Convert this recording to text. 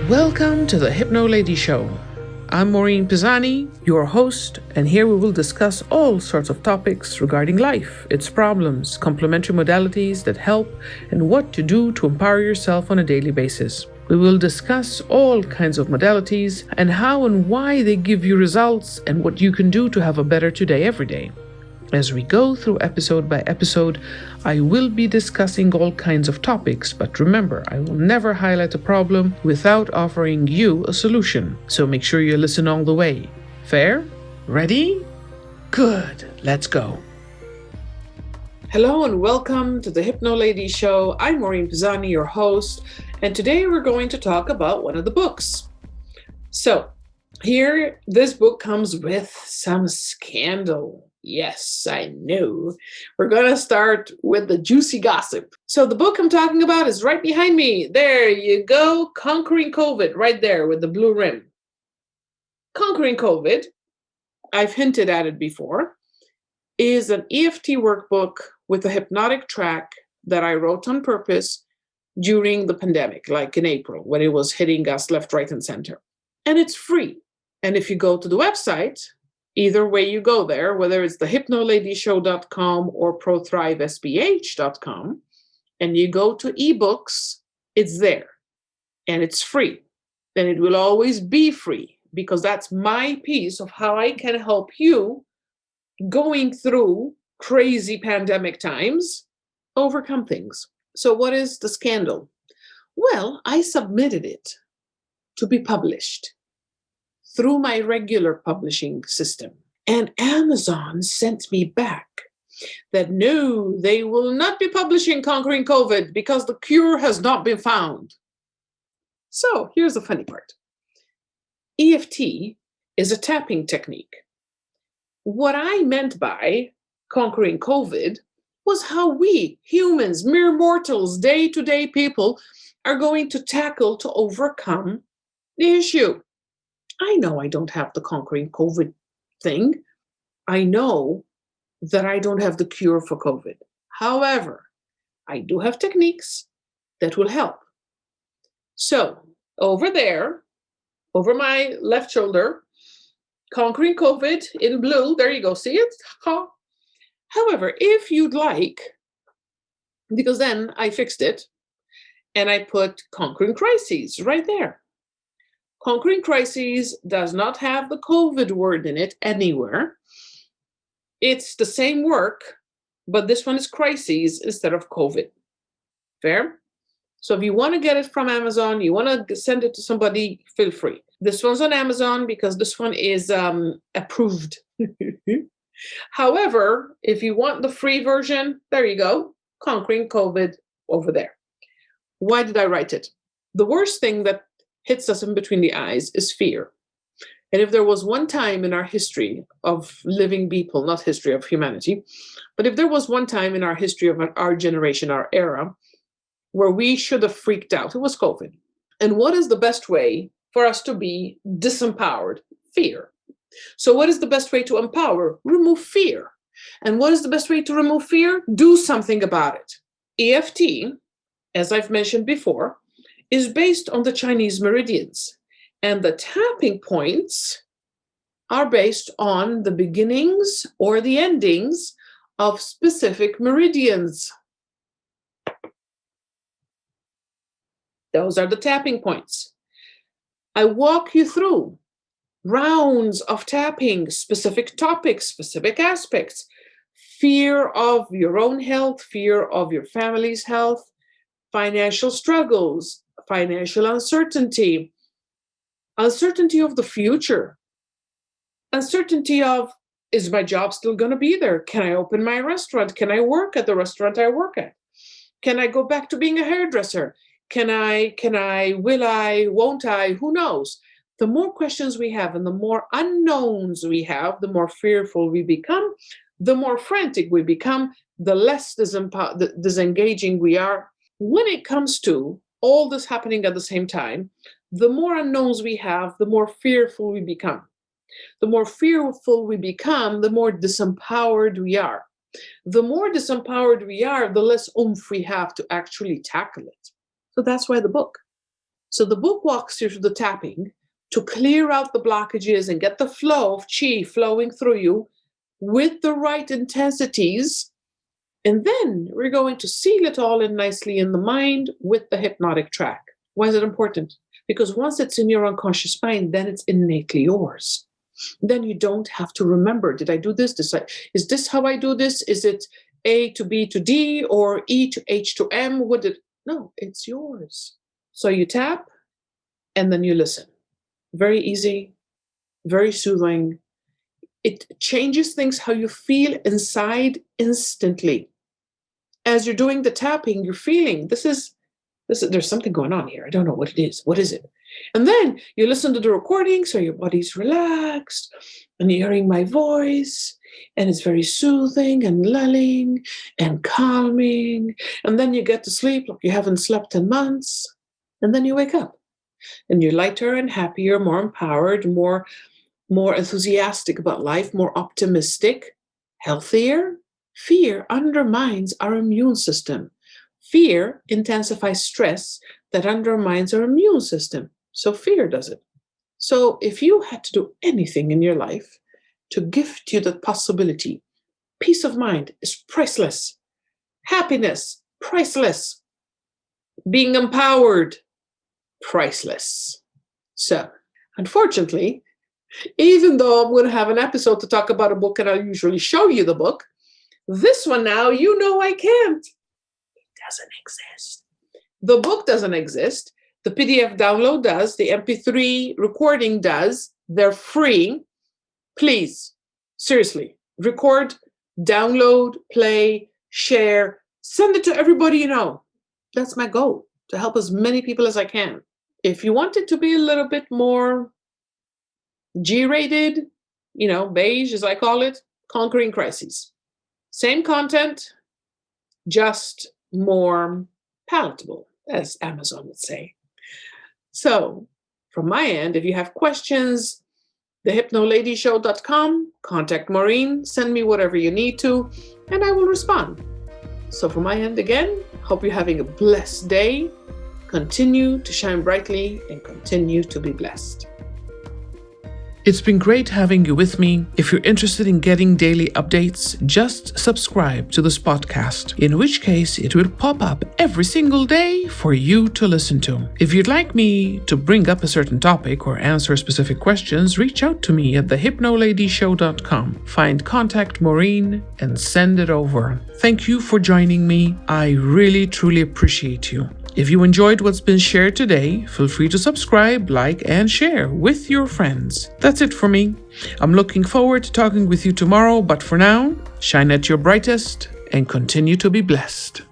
Welcome to the Hypnolady Show. I'm Maureen Pisani, your host, and here we will discuss all sorts of topics regarding life, its problems, complementary modalities that help, and what to do to empower yourself on a daily basis. We will discuss all kinds of modalities and how and why they give you results and what you can do to have a better today every day. As we go through episode by episode, I will be discussing all kinds of topics, but remember, I will never highlight a problem without offering you a solution. So make sure you listen all the way. Fair? Ready? Good. Let's go. Hello and welcome to the Hypnolady Show. I'm Maureen Pisani, your host, and today we're going to talk about one of the books. So here, this book comes with some scandal. Yes, I knew. We're going to start with the juicy gossip. So the book I'm talking about is right behind me. There you go. Conquering COVID, right there with the blue rim. Conquering COVID, I've hinted at it before, is an EFT workbook with a hypnotic track that I wrote on purpose during the pandemic, like in April, when it was hitting us left, right, and center. And it's free. And if you go to the website, either way you go there, whether it's the hypnoladyshow.com or prothrivesph.com, and you go to ebooks, it's there. And it's free. And it will always be free because that's my piece of how I can help you going through crazy pandemic times, overcome things. So what is the scandal? Well, I submitted it to be published through my regular publishing system. And Amazon sent me back that no, they will not be publishing Conquering COVID because the cure has not been found. So here's the funny part. EFT is a tapping technique. What I meant by Conquering COVID was how we, humans, mere mortals, day-to-day people, are going to tackle to overcome the issue. I know I don't have the Conquering COVID thing. I know that I don't have the cure for COVID. However, I do have techniques that will help. So over there, over my left shoulder, Conquering COVID in blue, there you go, see it? However, if you'd like, because then I fixed it, and I put Conquering Crises right there. Conquering Crises does not have the COVID word in it anywhere. It's the same work, but this one is crises instead of COVID. Fair? So if you want to get it from Amazon, you want to send it to somebody, feel free. This one's on Amazon because this one is approved. However, if you want the free version, there you go. Conquering COVID over there. Why did I write it? The worst thing that hits us in between the eyes is fear. And if there was one time in our history of living people, not history of humanity, but if there was one time in our history of our generation, our era, where we should have freaked out, it was COVID. And what is the best way for us to be disempowered? Fear. So what is the best way to empower? Remove fear. And what is the best way to remove fear? Do something about it. EFT, as I've mentioned before, is based on the Chinese meridians. And the tapping points are based on the beginnings or the endings of specific meridians. Those are the tapping points. I walk you through rounds of tapping, specific topics, specific aspects, fear of your own health, fear of your family's health, financial struggles, financial uncertainty, uncertainty of the future, uncertainty of, is my job still going to be there? Can I open my restaurant? Can I work at the restaurant I work at? Can I go back to being a hairdresser? Can I, will I, won't I? Who knows? The more questions we have and the more unknowns we have, the more fearful we become, the more frantic we become, the less disengaging we are. When it comes to all this happening at the same time, the more unknowns we have, the more fearful we become. The more fearful we become, the more disempowered we are. The more disempowered we are, the less oomph we have to actually tackle it. So that's why the book. So the book walks you through the tapping to clear out the blockages and get the flow of chi flowing through you with the right intensities. And then we're going to seal it all in nicely in the mind with the hypnotic track. Why is it important? Because once it's in your unconscious mind, then it's innately yours. Then you don't have to remember, did I do this? Is this how I do this? Is it A to B to D or E to H to M? No, it's yours. So you tap and then you listen. Very easy, very soothing. It changes things how you feel inside instantly. As you're doing the tapping, you're feeling there's something going on here. I don't know what it is. What is it? And then you listen to the recording, so your body's relaxed, and you're hearing my voice, and it's very soothing and lulling and calming. And then you get to sleep like you haven't slept in months, and then you wake up, and you're lighter and happier, more empowered, more enthusiastic about life, more optimistic, healthier. Fear undermines our immune system. Fear intensifies stress that undermines our immune system. So fear does it. So if you had to do anything in your life to gift you that possibility, peace of mind is priceless. Happiness, priceless. Being empowered, priceless. So, unfortunately, even though I'm going to have an episode to talk about a book and I'll usually show you the book, this one now, I can't. It doesn't exist. The book doesn't exist. The PDF download does. The MP3 recording does. They're free. Please, seriously, record, download, play, share, send it to everybody you know. That's my goal, to help as many people as I can. If you want it to be a little bit more G-rated, beige as I call it, Conquering Crises. Same content, just more palatable, as Amazon would say. So, from my end, if you have questions, thehypnoladyshow.com, contact Maureen, send me whatever you need to, and I will respond. So from my end again, hope you're having a blessed day. Continue to shine brightly and continue to be blessed. It's been great having you with me. If you're interested in getting daily updates, just subscribe to this podcast, in which case it will pop up every single day for you to listen to. If you'd like me to bring up a certain topic or answer specific questions, reach out to me at thehypnoladyshow.com. Find Contact Maureen and send it over. Thank you for joining me. I really, truly appreciate you. If you enjoyed what's been shared today, feel free to subscribe, like, and share with your friends. That's it for me. I'm looking forward to talking with you tomorrow, but for now, shine at your brightest and continue to be blessed.